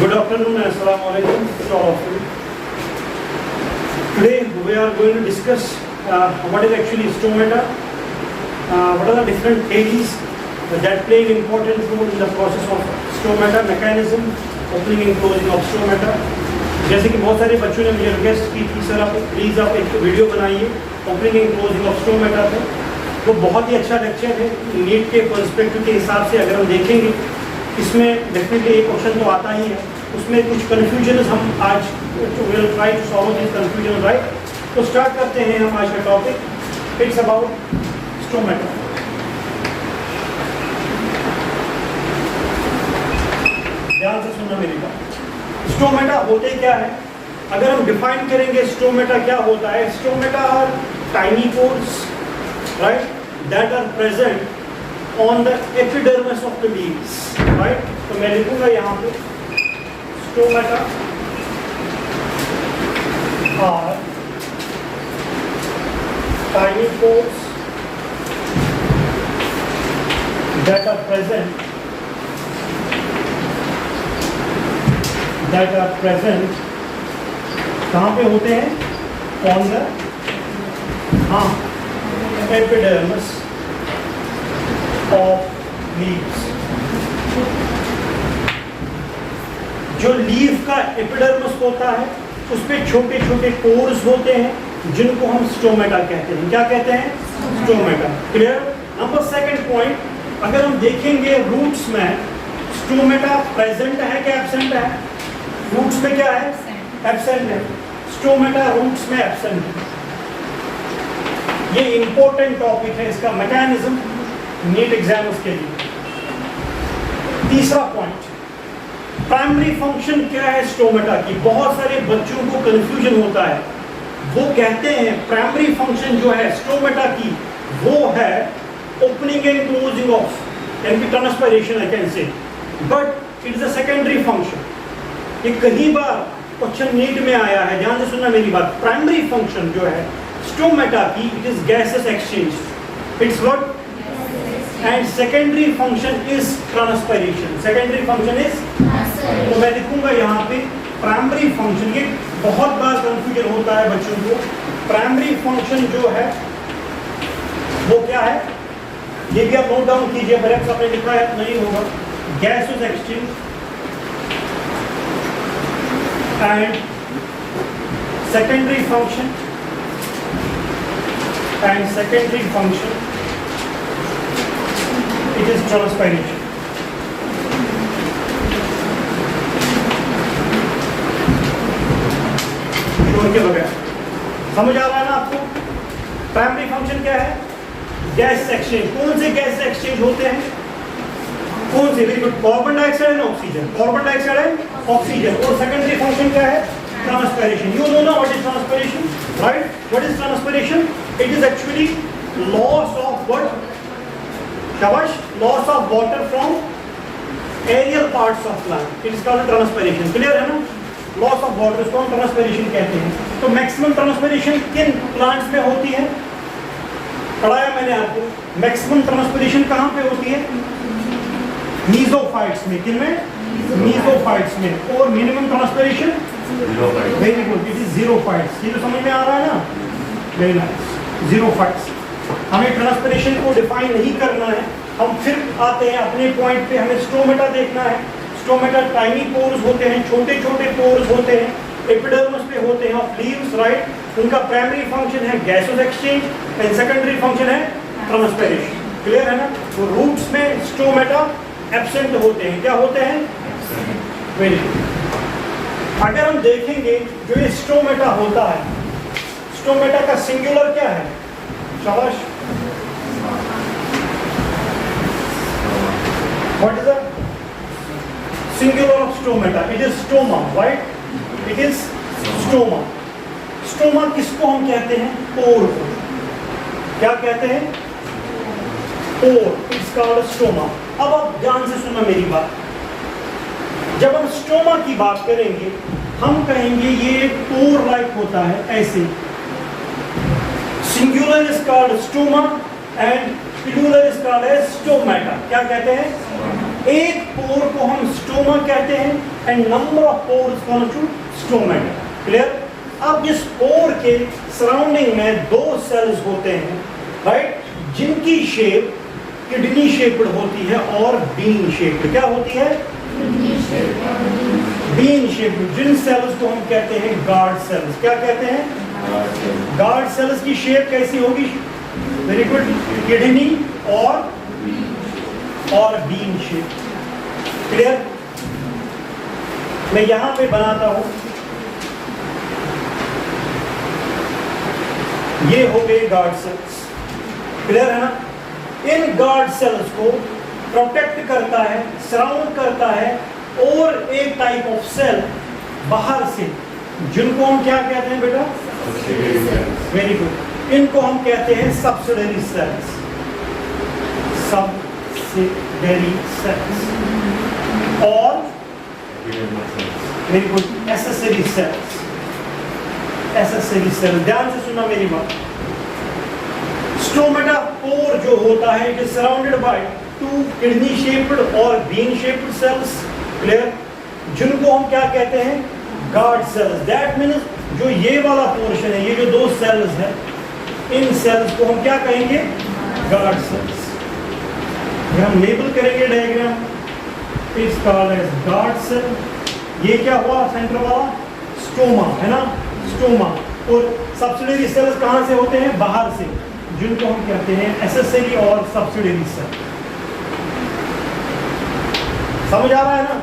Good afternoon and assalamu alaikum to all of you. Today we are going to discuss what is actually stomata, what are the different stages that play an important role in the process of stomata, mechanism, opening and closing of stomata. जैसे कि बहुत सारे बच्चों ने मुझे request की थी sir आप प्लीज़ आप एक वीडियो बनाइए opening and closing of stomata पे। वो बहुत ही अच्छा लेक्चर है नीट के पर्सपेक्टिव के हिसाब से अगर हम देखेंगे इसमें डेफिनेटली एक क्वेश्चन तो आता ही है, उसमें कुछ कन्फ्यूजन हम आज will try to solve this confusion right. तो स्टार्ट करते हैं हम आज का टॉपिक, इट्स अबाउट स्टोमेटा। ध्यान से सुनना मेरी बात। स्टोमेटा होते क्या है, अगर हम डिफाइन करेंगे स्टोमेटा क्या होता है, stomata are tiny pores right that are present on the epidermis of the leaves right. तो मैं लिखूंगा यहाँ पे stomata are tiny pores that are present कहाँ पे होते हैं, on the epidermis of leaves. जो लीव का एपिडर्मिस होता है उस पे छोटे छोटे पोर्स होते हैं जिनको हम स्टोमेटा कहते हैं। क्या कहते हैं? Stomata. Clear. Number second point, अगर हम देखेंगे रूट्स में स्टोमेटा प्रेजेंट है क्या एब्सेंट है? रूट्स में क्या है? एब्सेंट है। स्टोमेटा रूट्स में एब्सेंट है। ये इंपॉर्टेंट टॉपिक है, इसका मैकेनिज्म नीट एग्जाम्स के लिए। तीसरा पॉइंट, प्राइमरी फंक्शन क्या है स्टोमेटा की। बहुत सारे बच्चों को कंफ्यूजन होता है, वो कहते हैं प्राइमरी फंक्शन जो है स्टोमेटा की वो है ओपनिंग एंड क्लोजिंग ऑफ यानी transpiration I can say, but it is a secondary function. ये कई बार क्वेश्चन नीट में आया है, ध्यान से सुनना मेरी बात। प्राइमरी फंक्शन जो है स्टोमेटा की it is gases exchange, it's what, and secondary function is transpiration. Secondary function is, तो मैं लिखूंगा यहाँ पे प्राइमरी फंक्शन। ये बहुत बार कंफ्यूजन होता है बच्चों को। प्राइमरी फंक्शन जो है वो क्या है, ये भी आप नोट डाउन कीजिए, परहैप्स आपने लिखा है नहीं होगा। Gases exchange and secondary function it is transpiration। के बगैर समझ आ रहा है ना आपको? प्राइमरी फंक्शन क्या है? Gas exchange. कौन से गैस एक्सचेंज होते हैं? कौन से? Very good, carbon dioxide and oxygen. Carbon dioxide and oxygen. और सेकेंडरी फंक्शन क्या है? ट्रांसपायरेशन। यू नो ना what is transpiration right? What is transpiration? It is actually loss of what, शाबाश, loss of water from aerial parts of plant. It is called transpiration. Clear है ना? Loss of water इसको हम transpiration कहते हैं। तो maximum transpiration किन plants में होती है? पढ़ाया मैंने आपको। मैक्सिमम ट्रांसपायरेशन कहाँ पे होती है? मीजोफाइट्स में। किन में? मीजोफाइट्स में। और minimum transpiration, very good, it is xerophytes. ये तो समझ में आ रहा है ना? Very nice, xerophytes. हमें ट्रांसपायरेशन को डिफाइन नहीं करना है, हम फिर आते हैं अपने पॉइंट पे। हमें स्टोमेटा देखना है। स्टोमेटा टाइनी पोर्स होते हैं, छोटे छोटे पोर्स होते हैं, एपिडर्मिस पे होते हैं ऑफ लीव्स राइट। उनका प्राइमरी फंक्शन है gases exchange and secondary function है ट्रांसपायरेशन। क्लियर है ना? तो रूट्स में स्टोमेटा एब्सेंट होते हैं। क्या होते हैं? Very good. अगर हम देखेंगे जो ये स्टोमेटा होता है, स्टोमेटा का सिंगुलर क्या है? शाबाश, what is the singular of stomata? It is stoma right? It is stoma. Stoma किसको हम कहते हैं? पोर को। क्या कहते हैं? पोर। It's called stoma. अब आप ध्यान से सुनना मेरी बात। जब हम स्टोमा की बात करेंगे हम कहेंगे ये पोर लाइक होता है ऐसे। Singular is called stoma and plural is called as stomata. क्या कहते हैं? एक पोर को हम स्टोमा कहते हैं and number of pores common to stomata. Clear? अब इस पोर के सराउंडिंग में दो सेल्स होते हैं, राइट, जिनकी शेप किडनी शेप्ड होती है और बीन शेप्ड। क्या होती है? Bean shaped. जिन सेल्स को हम कहते हैं गार्ड सेल्स। क्या कहते हैं? गार्ड सेल्स की शेप कैसी होगी? वेरी गुड, किडनी और बीन शेप। क्लियर? मैं यहां पे बनाता हूं, ये हो गए गार्ड सेल्स। क्लियर है ना? इन गार्ड सेल्स को प्रोटेक्ट करता है, सराउंड करता है और एक टाइप ऑफ सेल बाहर से, जिनको हम क्या कहते हैं बेटा? वेरी गुड, इनको हम कहते हैं सब्सिडरी सेल्स। सब्सिडरी सेल्स और very good accessory cells. Accessory cell, ध्यान से सुनना मेरी बात। स्टोमेटा पोर जो होता है it is surrounded by two kidney shaped और बीन शेप्ड सेल्स। क्लियर? जिनको हम क्या कहते हैं? Guard cells. दैट मीन्स जो ये वाला पोर्शन है, ये जो दो सेल्स है, इन सेल्स को हम क्या कहेंगे? Guard cells. हम लेबल करेंगे diagram, it's called as guard cell. ये क्या हुआ? सेंटर वाला स्टोमा है ना, स्टोमा। और सब्सिडरी सेल्स कहां से होते हैं? बाहर से, जिनको हम कहते हैं एसेसरी और सब्सिडरी सेल। समझ आ रहा है ना?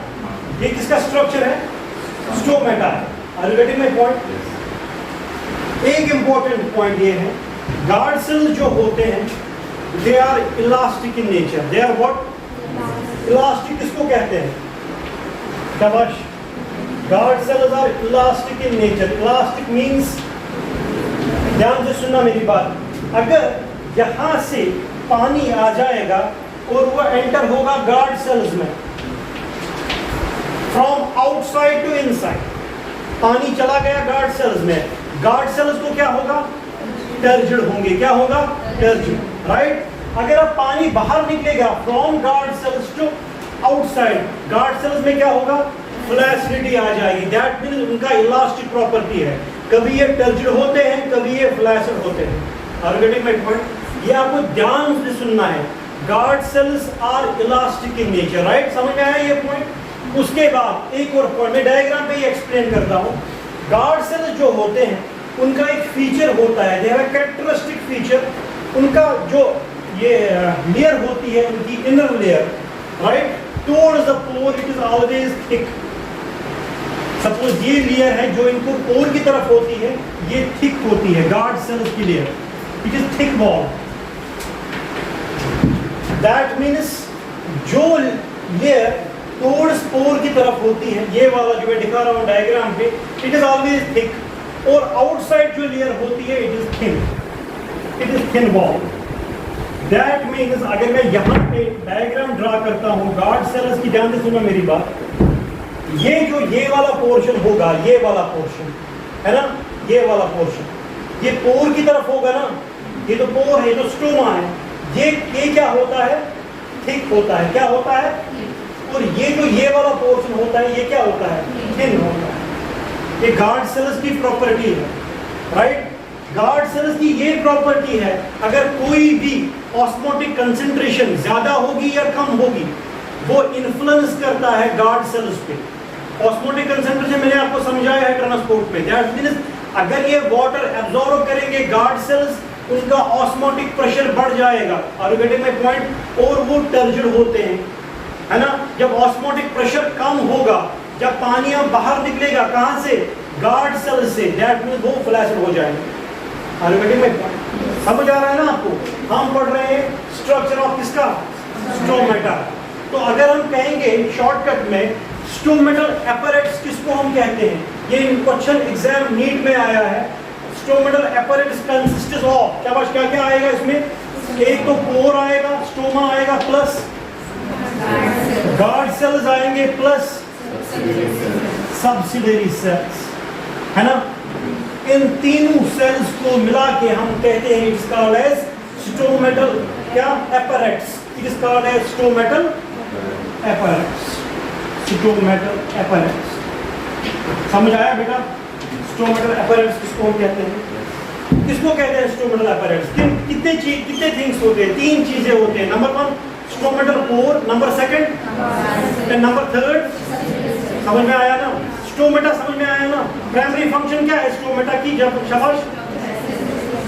ये किसका स्ट्रक्चर है? स्टोमेटा है। Are you getting my point? एक इंपॉर्टेंट पॉइंट ये है, गार्ड सेल्स जो होते हैं they are elastic in nature. They are what? Elastic किसको कहते हैं? शाबाश। Guard cells are elastic in nature. Elastic means, ध्यान से सुनना मेरी बात, अगर यहां से पानी आ जाएगा और वो एंटर होगा गार्ड सेल्स में, फ्रॉम आउटसाइड टू इनसाइड, पानी चला गया गार्ड सेल्स में, गार्ड सेल्स को क्या होगा? टर्जिड होंगे। क्या होगा? Turgid, right? अगर अब पानी बाहर निकलेगा from guard cells to outside, guard cells में क्या होगा? फ्लैसिडिटी आ जाएगी। दैट मींस उनका इलास्टिक प्रॉपर्टी है, कभी ये टर्जिड होते हैं, कभी ये फ्लैसिड होते हैं। Are you getting my point? ये आपको ध्यान से सुनना है। Guard cells are elastic in nature, right? समझ में आया ये पॉइंट? उसके बाद एक और पॉइंट मैं डायग्राम पे ही एक्सप्लेन करता हूं। गार्ड सेल्स जो होते हैं उनका एक फीचर होता है, they have a characteristic feature. उनका जो ये लेयर होती है, उनकी inner layer, right, towards the pore it is always thick. Suppose ये लेयर है जो इनको पोर की तरफ होती है, ये थिक होती है गार्ड सेल्स की layer, it is thick wall. That means जो लेयर टुवर्ड्स पोर की तरफ होती है, ये वाला जो मैं दिखा रहा हूं डायग्राम पे, इट इज ऑलवेज थिक, और आउटसाइड जो लेयर होती है it is thin, it is thin wall. That means अगर मैं यहाँ पे डायग्राम ड्रा करता हूँ गार्ड सेल्स की, ध्यान से सुनो मेरी बात, ये जो ये वाला पोर्शन होगा, ये वाला पोर्शन है ना, ये वाला पोर्शन, ये पोर की तरफ होगा ना, ये तो पोर है, जो स्टोमा है, ये क्या होता है? थिक होता है। क्या होता है? और ये जो ये वाला पोर्शन होता है, ये क्या होता है? थिन होता है। ये गार्ड सेल्स की प्रॉपर्टी है, राइट? गार्ड सेल्स की ये प्रॉपर्टी है, अगर कोई भी ऑस्मोटिक कंसंट्रेशन ज्यादा होगी या कम होगी, वो इन्फ्लुएंस करता है गार्ड सेल्स पे। ऑस्मोटिक कंसंट्रेशन मैंने आपको समझाया है ट्रांसपोर्ट में। दैट मींस अगर ये वाटर एब्जॉर्ब करेंगे गार्ड सेल्स, उनका ऑस्मोटिक प्रेशर बढ़ जाएगा। Are you getting my point? और वो टर्जिड होते हैं, है ना? जब ऑस्मोटिक प्रेशर कम होगा, जब पानी अब बाहर निकलेगा कहां से? गार्ड सेल से, दैट मींस वो फ्लैशिड हो जाएंगे। Are you getting my point? समझ आ रहा है ना आपको? हम पढ़ रहे हैं स्ट्रक्चर ऑफ किसका? स्टोमेटा। तो अगर हम कहेंगे शॉर्टकट में स्टोमेटल अपैरेटस किसको हम कहते हैं, ये क्वेश्चन एग्जाम नीट में आया है। स्टोमेटल अपैरेटस कंसिस्ट्स ऑफ, क्या क्या आएगा इसमें? एक तो पोर आएगा, स्टोमा आएगा, प्लस गार्ड सेल्स आएंगे, प्लस सब्सिडरी सेल्स, है ना? इन तीनों सेल्स को मिला के हम कहते हैं इट्स कॉल्ड एज स्टोमेटल क्या? Apparatus. It is called as stomatal appearance, stomatal appearance. समझ आया बेटा? स्टोमेटल अपैरेंस किसको हम कहते हैं? किसको कहते हैं स्टोमेटल अपैरेंस? कितने थिंग्स होते हैं? 3 चीजें होते हैं। Number 1 stomatal pore, number 2 and number 3 समझ में आया ना? स्टोमेटा समझ में आया ना? प्राइमरी फंक्शन क्या है स्टोमेटा की? जब शाबाश,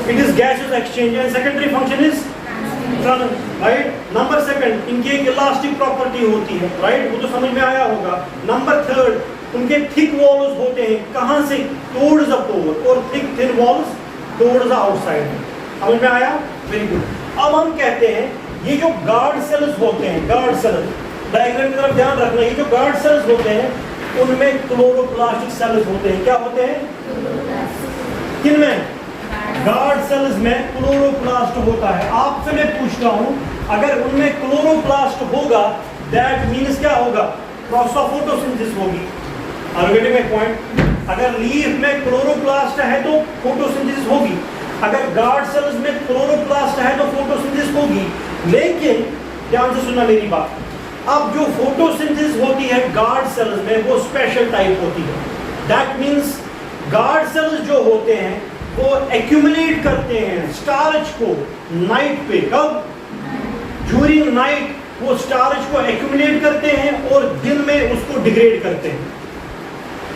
it is gases exchange and secondary function is right. Number 2 इनकी एक इलास्टिक प्रॉपर्टी होती है, राइट? वो तो समझ में आया होगा। नंबर 3 उनके थिक वॉल्स होते हैं, कहां से? टुवर्ड्स द पोर, और thick thin walls towards the outside. समझ में आया? Very good. अब हम कहते हैं ये जो गार्ड सेल्स होते हैं, गार्ड सेल्स, डायग्राम की तरफ ध्यान रखना, ये जो गार्ड सेल्स होते हैं उनमें क्लोरोप्लास्टिक सेल्स होते हैं। क्या होते हैं? किनमें? गार्ड सेल्स में क्लोरोप्लास्ट होता है। आपसे मैं पूछता हूं, अगर उनमें क्लोरोप्लास्ट होगा, दैट मींस क्या होगा? प्रोसेस ऑफ फोटोसिंथेसिस होगी। Are you getting my point? अगर लीफ में क्लोरोप्लास्ट है तो फोटोसिंथेसिस होगी, अगर गार्ड सेल्स में क्लोरोप्लास्ट है तो फोटोसिंथेसिस होगी। लेकिन ध्यान से सुनना मेरी बात, अब जो फोटोसिंथेसिस होती है गार्ड सेल्स में वो स्पेशल टाइप होती है। दैट मींस गार्ड सेल्स जो होते हैं वो एक्यूमुलेट करते हैं स्टार्च को नाइट पे। कब? ड्यूरिंग नाइट वो स्टार्च को एक्यूमुलेट करते हैं और दिन में उसको डिग्रेड करते हैं।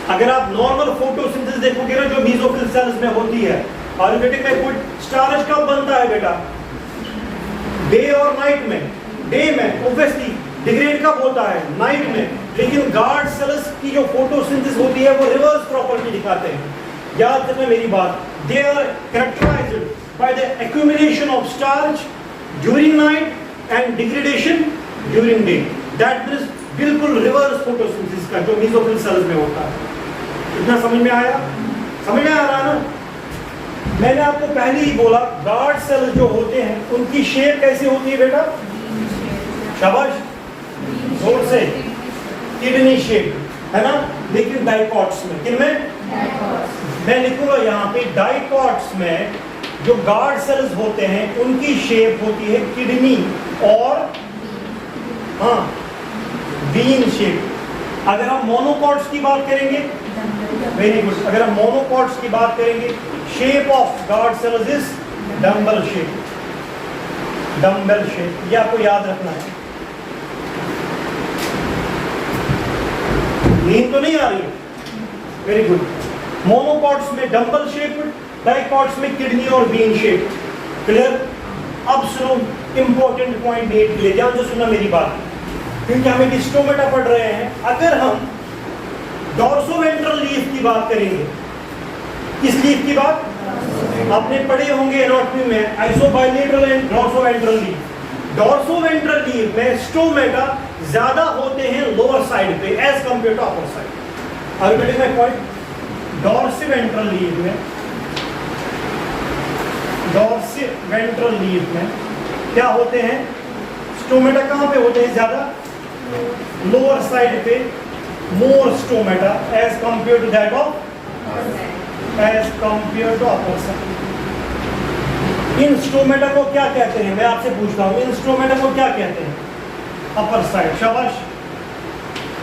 अगर आप नॉर्मल फोटोसिंथेसिस देखोगे ना जो मेसोफिल सेल्स में होती है, और स्टार्च कब बनता है बेटा? डे और नाइट में। डे में ऑब्वियसली डिग्रेड कब होता है? नाइट में। लेकिन गार्ड सेल्स की जो फोटोसिंथेसिस होती है वो रिवर्स प्रॉपर्टी दिखाते हैं। याद रखना मेरी बात, they are characterized by the accumulation of starch during night and degradation during day. That means बिल्कुल रिवर्स फोटोसिंथेसिस का जो मेसोफिल सेल्स में होता है। इतना समझ में आया? समझ में आ रहा है ना? मैंने आपको पहले ही बोला गार्ड सेल्स जो होते हैं उनकी शेप कैसी होती है बेटा? शाबाश, जोर से। किडनी शेप है ना? लेकिन डाइकॉट्स में, किनमें? मैं लिखूंगा यहाँ पे डाइकॉट्स में जो गार्ड सेल्स होते हैं उनकी शेप होती है किडनी और बीन शेप। अगर हम मोनोकॉट्स की बात करेंगे, वेरी गुड, अगर हम मोनोकॉट्स की बात करेंगे, shape of guard cells is dumbbell shape. Dumbbell shape, ये आपको याद रखना है। नींद तो नहीं आ रही है? Very good. मोनोकॉट्स में डम्बल शेप, डाइकॉट्स में किडनी और बीन शेप। क्लियर? अब सुनो इंपॉर्टेंट पॉइंट 8 के लिए ध्यान से सुनना मेरी बात, क्योंकि हम एक स्टोमेटा पढ़ रहे हैं। अगर हम डॉर्सोवेंट्रल लीफ की बात करेंगे, किस लीफ की बात? आपने पढ़े होंगे एनाटॉमी में isobilateral and dorsiventral leaf. Dorsiventral leaf में स्टोमेटा ज्यादा होते हैं लोअर साइड पे as compare to upper side. Are you getting my point? Dorsiventral leaf में क्या होते हैं? स्टोमेटा कहां पे होते हैं ज्यादा? लोअर साइड पे, more stomata as compare to that of upper side. इन स्टोमेटा को क्या कहते हैं? मैं आपसे पूछता हूं, इन स्टोमेटा को क्या कहते हैं? Upper side. शाबाश।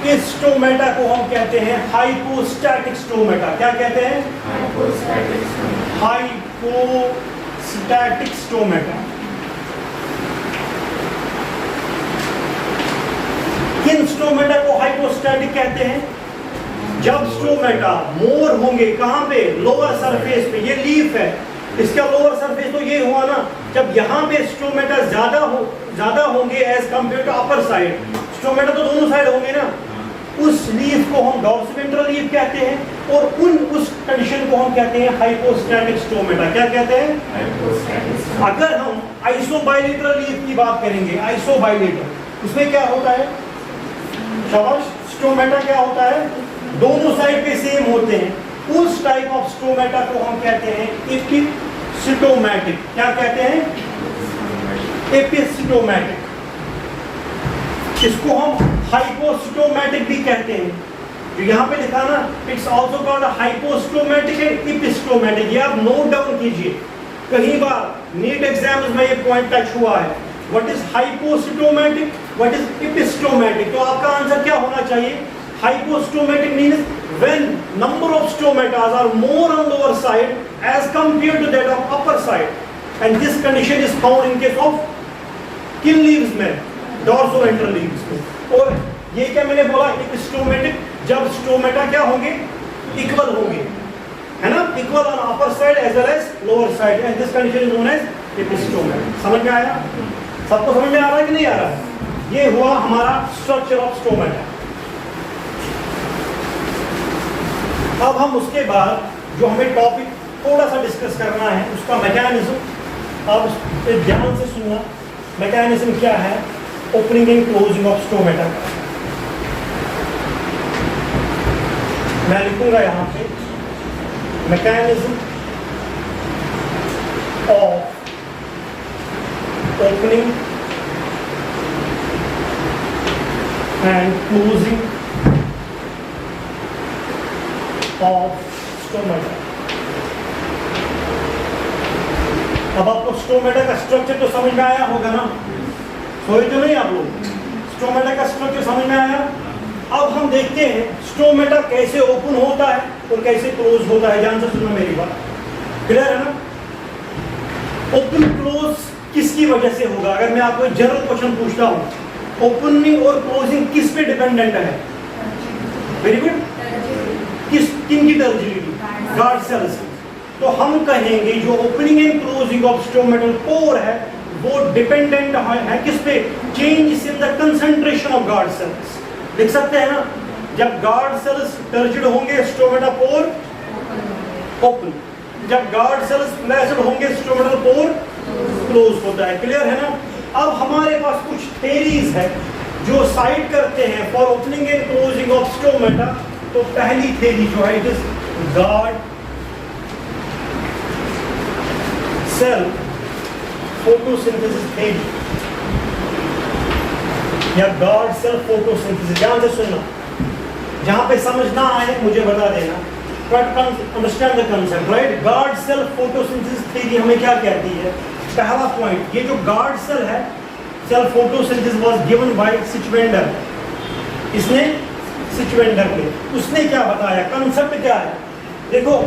इस स्टोमेटा को हम कहते हैं हाइपोस्टैटिक स्टोमेटा। क्या कहते हैं? Hypostatic stomata. किन स्टोमेटा को हाइपोस्टैटिक कहते हैं? जब स्टोमेटा मोर होंगे, कहां पे? लोअर सरफेस पे। ये लीफ है, इसका लोअर सरफेस तो ये हुआ ना। जब यहाँ पे स्टोमेटा ज्यादा होंगे as compare to upper side, stomata तो दोनों साइड होंगे ना, उस लीफ को हम डॉर्सिवेंट्रल लीफ कहते हैं, और उस कंडीशन को हम कहते हैं हाइपोस्टैटिक स्टोमेटा। क्या कहते हैं? अगर हम आइसोबाइलेटरल लीफ की बात करेंगे, आइसोबाइलेटर, उसमें क्या होता है? शाबाश। स्टोमेटा क्या होता है? दोनों साइड पे सेम होते हैं। उस टाइप ऑफ स्टोमेटा को हम कहते हैं एपिस्टोमैटिक। क्या कहते हैं? एपिस्टोमैटिक। इसको हम हाइपोस्टोमैटिक भी कहते हैं। जो यहाँ पे लिखा ना, it's also called hypostomatic and epistomatic. ये आप नोट डाउन कीजिए, कई बार नीट एग्जाम्स में ये पॉइंट टच हुआ है। What is hypostomatic, what is epistomatic. तो आपका आंसर क्या होना चाहिए? Hypostomatic means when number of stomatas are more on lower side as compared to that of upper side, and this condition is found in case of किन leaves में? Dorsiventral leaves में। और ये क्या मैंने बोला? एपिस्टोमेटिक, जब स्टोमेटा क्या होंगे? इक्वल होंगे, है ना, equal on upper side as well as lower side, and this condition is known as epistomatic. समझ में आया? सबको समझ में आ रहा है कि नहीं आ रहा है? ये हुआ हमारा स्ट्रक्चर ऑफ स्टोमेटा। अब हम उसके बाद जो हमें टॉपिक थोड़ा सा डिस्कस करना है उसका मैकेनिज्म, अब ध्यान से सुनना। मैकेनिज्म क्या है opening and closing of stomata? मैं लिखूंगा यहां पे mechanism of opening and closing of stomata। अब आपको स्टोमेटा का स्ट्रक्चर तो समझ में आया होगा ना? सोए तो नहीं आप लोग? स्टोमेटा का स्ट्रक्चर समझ में आया? अब हम देखते हैं स्टोमेटा कैसे ओपन होता है और कैसे क्लोज होता है। ध्यान से सुनना मेरी बात, क्लियर है ना? ओपन क्लोज किसकी वजह से होगा? अगर मैं आपको जनरल क्वेश्चन पूछता हूं, ओपनिंग और क्लोजिंग किस पे डिपेंडेंट है? Very good. किस किन की टर्जिडिटी? Guard cells. तो हम कहेंगे जो opening and closing of stomatal pore है वो डिपेंडेंट है किस पे? Change in the concentration of guard cells. लिख सकते हैं ना? जब गार्ड सेल्स टर्जिड होंगे स्टोमेटा पोर ओपन, जब गार्ड सेल्स फ्लैशिड होंगे स्टोमेटल पोर क्लोज होता है। क्लियर है ना? अब हमारे पास कुछ थेरीज है जो साइड करते हैं for opening and closing of stomata. तो पहली थेरी जो है it is guard cell photosynthesis theory या गार्ड सेल फोटोसिंथेसिस। ध्यान से सुनना, जहां पे समझ ना आए मुझे बता देना। Understand the concept, right? Guard cell photosynthesis theory हमें क्या कहती है? पहला पॉइंट, ये जो गार्ड सेल है, cell photosynthesis was given by Schwendener. इसने सिचवेंडर ने उसने क्या बताया? कंसेप्ट क्या है? देखो,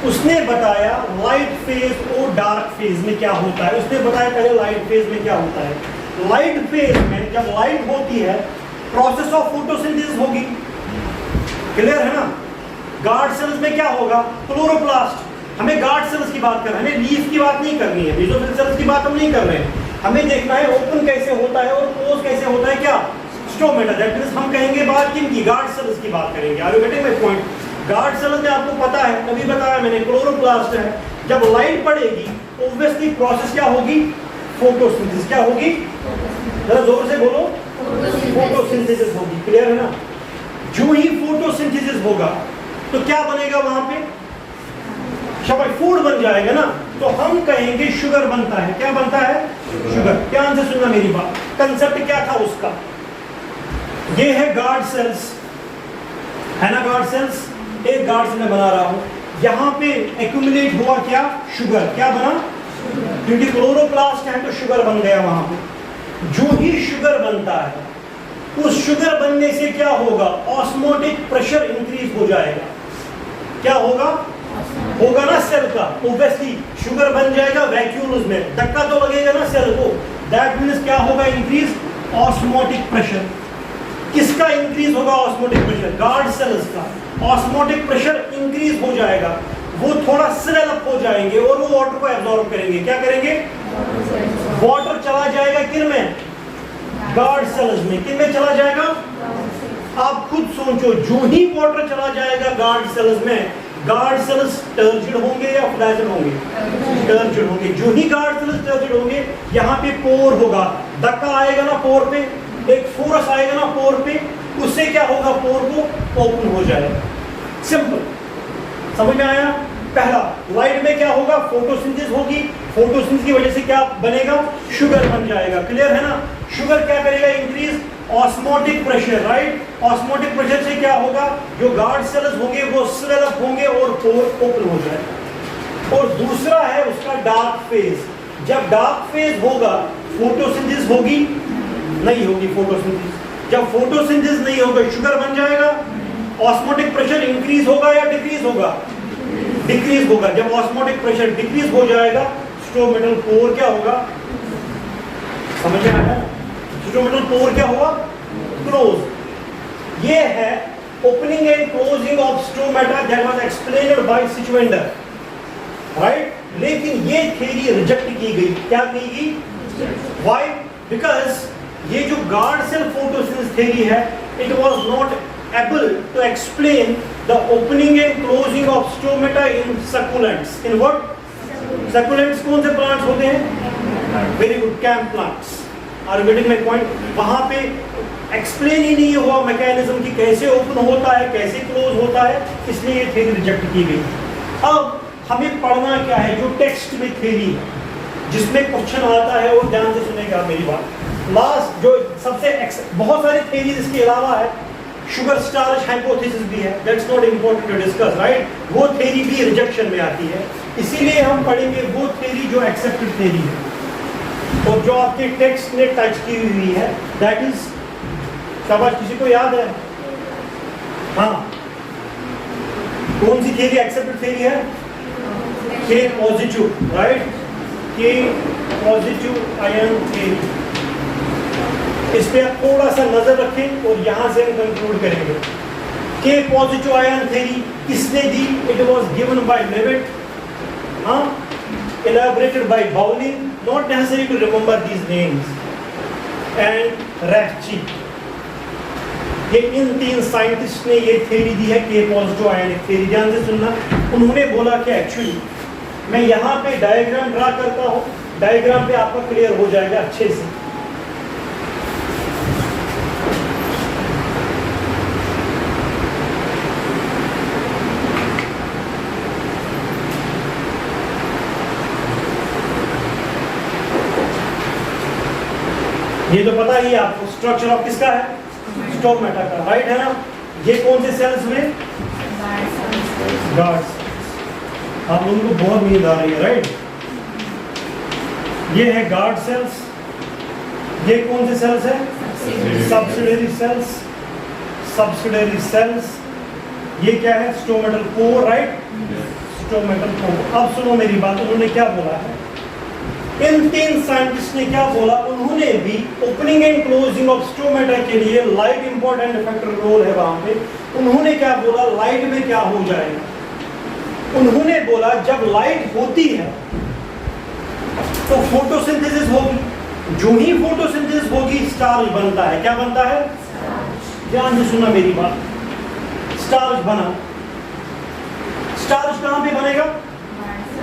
उसने बताया लाइट फेज और डार्क फेज में क्या होता है। उसने बताया पहले लाइट फेज में क्या होता है। लाइट फेज में जब लाइट होती है प्रोसेस ऑफ फोटोसिंथेसिस होगी। क्लियर है ना? गार्ड सेल्स में क्या होगा? क्लोरोप्लास्ट। हमें गार्ड सेल्स की बात कर रहे हैं, हमें लीफ की बात नहीं करनी है, बेसोफिल सेल्स की बात हम नहीं कर रहे हैं। हमें देखना है ओपन कैसे होता है और क्लोज कैसे होता है। क्या? स्टोमेटा। दैट मींस हम कहेंगे बात किन की? गार्ड सेल्स की बात करेंगे। Are you getting my point? Guard cells में आपको पता है, तभी बताया मैंने, क्लोरोप्लास्ट है। जब लाइट पड़ेगी ऑब्वियसली प्रोसेस क्या होगी? फोटोसिंथेसिस। क्या होगी? जरा जोर से बोलो। फोटोसिंथेसिस होगी। क्लियर है ना? जो ही फोटोसिंथेसिस होगा तो क्या बनेगा वहां पे? शाबाश, फूड बन जाएगा ना। तो हम कहेंगे शुगर बनता है। क्या बनता है? शुगर। ध्यान से सुनना मेरी बात, कंसेप्ट क्या था उसका? ये है गार्ड सेल्स, है ना? गार्ड सेल्स, एक गार्ड सेल मैं बना रहा हूं, यहां पे एक्यूमुलेट हुआ क्या? शुगर। क्या बना? क्योंकि क्लोरोप्लास्ट है तो शुगर बन गया वहां पे। जो ही शुगर बनता है उस शुगर बनने से क्या होगा? ऑस्मोटिक प्रेशर इंक्रीज हो जाएगा। क्या होगा? होगा ना सेल का, ऑब्वियसली शुगर बन जाएगा वैक्यूल्स में, धक्का तो लगेगा ना सेल को। दैट मींस क्या होगा? Increase osmotic pressure. किसका इंक्रीज होगा ऑस्मोटिक प्रेशर? गार्ड सेल्स का। ऑस्मोटिक प्रेशर इंक्रीज हो जाएगा, वो थोड़ा स्वेल अप हो जाएंगे और वो वाटर को एब्जॉर्ब करेंगे। क्या करेंगे? वाटर चला जाएगा किन में? गार्ड सेल्स में। किन में चला जाएगा? आप खुद सोचो, जो ही वाटर चला जाएगा गार्ड सेल्स में, गार्ड सेल्स टर्जिड होंगे या फ्लैजिड होंगे? टर्जिड होंगे। जो ही गार्ड सेल्स टर्जिड होंगे, यहाँ पे पोर होगा, धक्का आएगा ना पोर पे, एक फोर्स आएगा ना पोर पे, उससे क्या होगा? पोर को ओपन हो जाएगा। सिंपल, समझ में आया? पहला, लाइट में क्या होगा? फोटोसिंथेसिस होगी, फोटोसिंथेसिस की वजह से क्या बनेगा? शुगर बन जाएगा। क्लियर है ना? शुगर क्या करेगा? Increase osmotic pressure, right? Osmotic pressure से क्या होगा? जो गार्ड सेल्स होंगे वो स्वेल अप होंगे और पोर ओपन हो जाएगा। और दूसरा है उसका डार्क फेज। जब डार्क फेज होगा फोटोसिंथेसिस होगी? नहीं होगी फोटोसिंथेसिस। जब फोटोसिंथेसिस नहीं होगा शुगर बन जाएगा? ऑस्मोटिक प्रेशर इंक्रीज होगा या डिक्रीज होगा? डिक्रीज होगा। जब ऑस्मोटिक प्रेशर डिक्रीज हो जाएगा स्टोमेटल पोर क्या होगा? समझ में आया? स्टोमेटल पोर क्या हुआ? क्लोज। ये है opening and closing of stomata that was explained by Schwendener, right? लेकिन ये थ्योरी रिजेक्ट की गई। क्या की गई? व्हाई? बिकॉज ये जो गार्ड सेल फोटोसिंथेसिस थ्योरी है, it was not able to explain the opening and closing of stomata in succulents. In what? Succulents कौन से plants होते हैं? Very good, camp plants. Are you getting my point? वहाँ पे explain ही नहीं हुआ mechanism कि कैसे open होता है, कैसे close होता है, इसलिए ये theory reject की गई। अब हमें पढ़ना क्या है? जो text में theory जिसमें क्वेश्चन आता है वो ध्यान से सुनेगा मेरी बात। लास्ट जो सबसे बहुत सारी theories इसके अलावा है, शुगर स्टार्च हाइपोथेसिस भी है, that's not important to discuss, right? वो थ्योरी भी रिजेक्शन में आती है, इसीलिए हम पढ़ेंगे वो थ्योरी जो एक्सेप्टेड थ्योरी है और जो आपके टेक्स्ट ने टच की हुई है, दैट इज शाबाश। किसी को याद है? हाँ, कौन सी थ्योरी एक्सेप्टेड थ्योरी है? के पॉजिटिव, राइट? के पॉजिटिव आयन थ्योरी। इस पे आप थोड़ा सा नजर रखें और यहां से हम कंक्लूड करेंगे। के पॉजिटिव आयन थ्योरी किसने दी? It was given by Levitt, हाँ, elaborated by Bowling, not necessary to remember these names, and Rathje। ये इन तीन साइंटिस्ट ने ये थ्योरी दी है के पॉजिटिव आयन थ्योरी। ध्यान से सुनना। उन्होंने बोला कि एक्चुअली मैं यहाँ पे डायग्राम ड्रा करता हूँ, डायग्राम पे आपका क्लियर हो जाएगा अच्छे से। ये तो पता ही है आपको, स्ट्रक्चर ऑफ किसका है? स्टोमेटा का, राइट है ना? ये कौन से सेल्स हुए? Guard cells. आप लोगों को बहुत नींद आ रही है, राइट? ये है गार्ड सेल्स। ये कौन से सेल्स है? Subsidiary cells. Subsidiary cells. ये क्या है? Stomatal pore, right? Stomatal pore. अब सुनो मेरी बात, उन्होंने क्या बोला है? इन तीन साइंटिस्ट ने क्या बोला? उन्होंने भी opening and closing of stomata के लिए लाइट इंपॉर्टेंट फैक्टर रोल है वहां पे। उन्होंने क्या बोला? लाइट में क्या हो जाएगा? उन्होंने बोला जब लाइट होती है तो फोटोसिंथेसिस होगी। जो ही फोटोसिंथेसिस होगी स्टार्च बनता है। क्या बनता है? ध्यान से सुनना मेरी बात। स्टार्च बना। स्टार्च कहां पे बनेगा?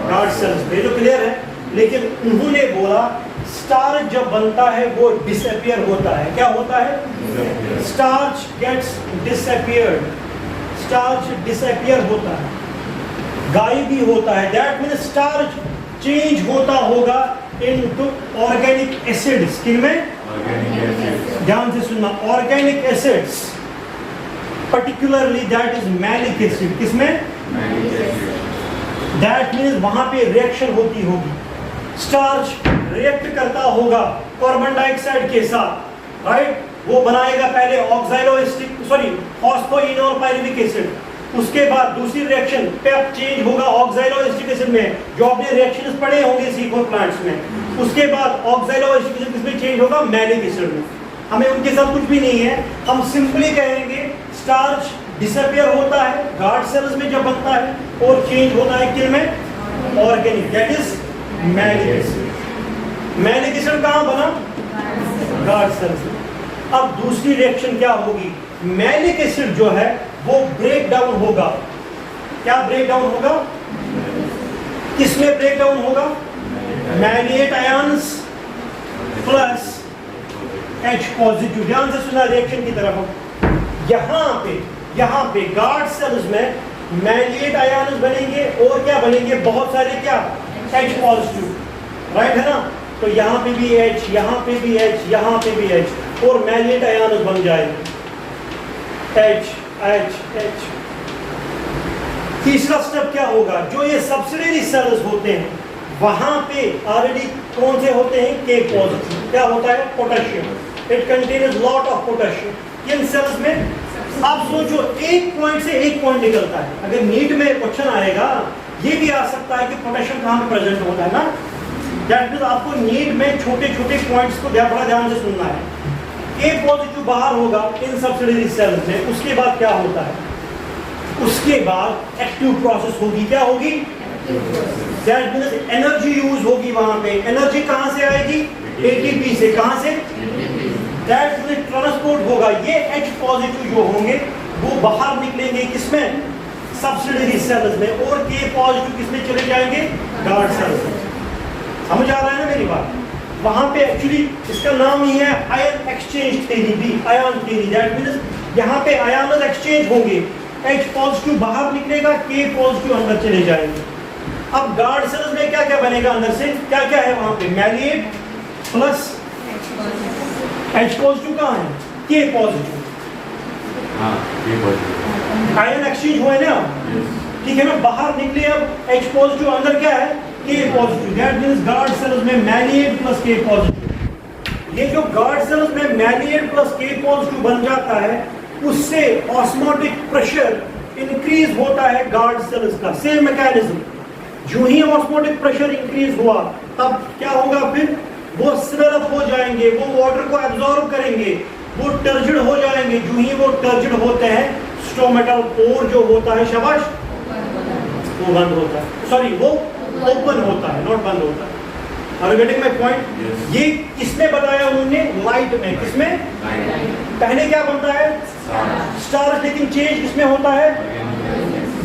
गार्ड सेल्स पे, जो क्लियर है। लेकिन उन्होंने बोला स्टार्च जब बनता है वो डिसअपियर होता है। क्या होता है? Starch gets disappeared. Starch disappear होता है, गायब भी होता है। दैट मीन्स स्टार्च चेंज होता होगा इनटू ऑर्गेनिक एसिड्स। किनमें? ध्यान से सुनना। Organic acids, particularly that is malic acid. किसमें? दैट मीन्स वहां पे रिएक्शन होती होगी। स्टार्च रिएक्ट करता होगा कार्बन डाइऑक्साइड के साथ, राइट? वो बनाएगा पहले फॉस्फोइनोल पाइरुविक एसिड। उसके बाद दूसरी रिएक्शन पेप चेंज होगा ऑक्सैलोएसिटिक एसिड में, जो आपने रिएक्शंस पढ़े होंगे सीक्वेंस प्लांट्स में। उसके बाद ऑक्सैलोएसिटिक एसिड किसमें चेंज होगा? मैलिक एसिड में। हमें उनके साथ कुछ भी नहीं है, हम सिंपली कहेंगे स्टार्च डिसअपियर होता है गार्ड सेल्स में जब बनता है और चेंज होता है किन में? Organic, that is malic acid. Malic acid कहां बना? गार्ड सेल्स में। अब दूसरी रिएक्शन क्या होगी? मैलिक एसिड जो है वो ब्रेक डाउन होगा। क्या ब्रेक डाउन होगा? किसमें ब्रेक डाउन होगा? मैलिएट आयंस प्लस H पॉजिटिव। ध्यान से सुना रिएक्शन की तरफ। यहाँ पे गार्ड सेल्स में मैलिएट आयंस बनेंगे और क्या बनेंगे? बहुत सारे क्या? H पॉजिटिव, राइट है ना? तो यहाँ पे भी H, यहाँ पे भी H, यहाँ पे भी H और मैलिएट आयंस बन जाएंगे H H H। तीसरा स्टेप क्या होगा? जो ये सब्सिडियरी सेल्स होते हैं वहां पे ऑलरेडी कौन से होते हैं, के पॉजिटिव। क्या होता है, potassium, it contains lot of potassium. इन सेल्स में आप सोचो एक पॉइंट से एक पॉइंट निकलता है। अगर नीट में क्वेश्चन आएगा ये भी आ सकता है कि पोटेशियम कहाँ पे प्रेजेंट होता है ना, दैट मींस आपको नीट में छोटे छोटे पॉइंट्स को बड़ा ध्यान से सुनना है। ए पॉजिटिव बाहर होगा इन सब्सिडरी सेल्स में, उसके बाद क्या होता है, उसके बाद एक्टिव प्रोसेस होगी। क्या होगी, दैट मींस एनर्जी यूज होगी वहां पे। एनर्जी कहां से आएगी, एटीपी से। कहां से, दैट मींस ट्रांसपोर्ट होगा। ये H पॉजिटिव जो होंगे वो बाहर निकलेंगे किसमें, सब्सिडरी सेल्स में, और के पॉजिटिव किसमें चले जाएंगे, गार्ड सेल्स में। समझ आ रहा है ना मेरी बात। वहां पे एक्चुअली इसका नाम ही है आयन एक्सचेंज थ्योरी, भी आयन थ्योरी। दैट मींस यहाँ पे आयन एक्सचेंज होंगे, H पॉजिटिव बाहर निकलेगा, K पॉजिटिव अंदर चले जाएंगे। अब गार्ड सेल्स में क्या क्या बनेगा अंदर से, क्या क्या है वहां पे, मैलिएट प्लस H पॉजिटिव कहाँ है, K पॉजिटिव। आयन एक्सचेंज हुए ना, ठीक है ना, बाहर निकले। अब H पॉजिटिव, अंदर क्या है, K positive. That means guard cells में मैलिएट प्लस K पॉजिटिव। ये जो गार्ड सेल्स में मैलिएट प्लस K पॉजिटिव बन जाता है, उससे ऑस्मोटिक प्रेशर इंक्रीज होता है गार्ड सेल्स का। सेम मैकेनिज्म, जो ही ऑस्मोटिक प्रेशर इंक्रीज हुआ तब क्या होगा, फिर वो स्वेल अप हो जाएंगे, वो वाटर को एब्जॉर्ब करेंगे, वो टर्जिड हो जाएंगे। जो ही वो टर्जिड होते हैं, स्टोमेटल पोर जो होता है, शाबाश, वो बंद होता है, सॉरी वो ओपन होता है, नॉट बंद होता है। Are you getting my point? Yes. ये किसमें बताया उन्होंने, लाइट में। किसमें, पहले क्या बनता है, स्टार्च, लेकिन चेंज किसमें होता है,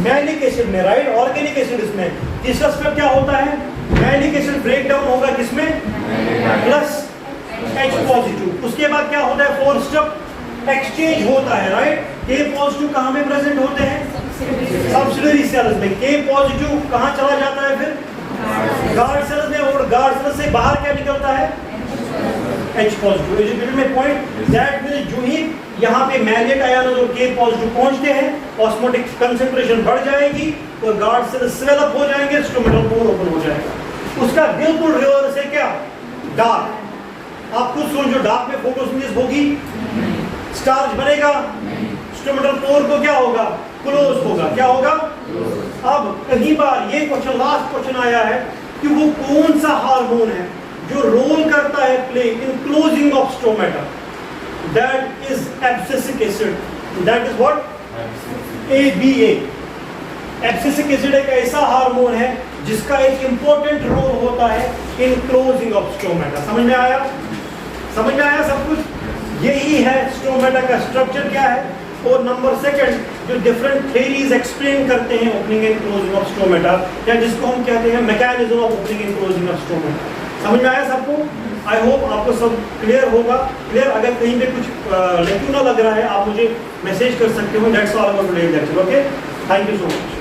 मैलिक एसिड में, राइट, ऑर्गेनिक एसिड इसमें। तीसरा स्टेप क्या होता है, मैलिक एसिड ब्रेक डाउन होगा किसमें, प्लस H पॉजिटिव। उसके बाद क्या होता है, फोर्थ स्टेप एक्सचेंज होता है, राइट। K पॉजिटिव कहाँ में प्रेजेंट होते हैं, सब्सिडरी सेल्स में। K पॉजिटिव कहाँ चला जाता है, फिर गार्ड सेल्स में, और गार्ड सेल्स से बाहर क्या निकलता है, H पॉजिटिव। इज इट में पॉइंट, दैट मींस जो ही यहाँ पे मैलिएट आयन और K पॉजिटिव पहुंचते हैं, ऑस्मोटिक कंसंट्रेशन बढ़ जाएगी और गार्ड सेल्स स्वेल अप हो जाएंगे, स्टोमेटल पोर ओपन हो जाएगा। उसका बिल्कुल रिवर्स है क्या, डार्क। आप खुद सोचो, डार्क में फोटोसिंथेसिस होगी, स्टार्च बनेगा, स्टोमेटल पोर को क्या होगा, क्लोज होगा। क्या होगा, अब कई बार ये क्वेश्चन, लास्ट क्वेश्चन आया है कि वो कौन सा हार्मोन है जो रोल करता है play in closing of stomata, that is abscisic acid. That is what, ABA। Abscisic acid एक ऐसा हार्मोन है जिसका एक इंपॉर्टेंट रोल होता है इन क्लोजिंग ऑफ स्टोमेटा। समझ में आया, समझ में आया सब कुछ। यही है स्टोमेटा का स्ट्रक्चर क्या है। और नंबर सेकंड, जो डिफरेंट थ्योरीज एक्सप्लेन करते हैं opening and closing of stomata, या जिसको हम कहते हैं mechanism of opening and closing of stomata. समझ में आया सबको, आई होप आपको सब क्लियर होगा। क्लियर, अगर कहीं पे कुछ लेक्चर लग रहा है आप मुझे मैसेज कर सकते हो। That's all about today's lecture. Okay, thank you so much.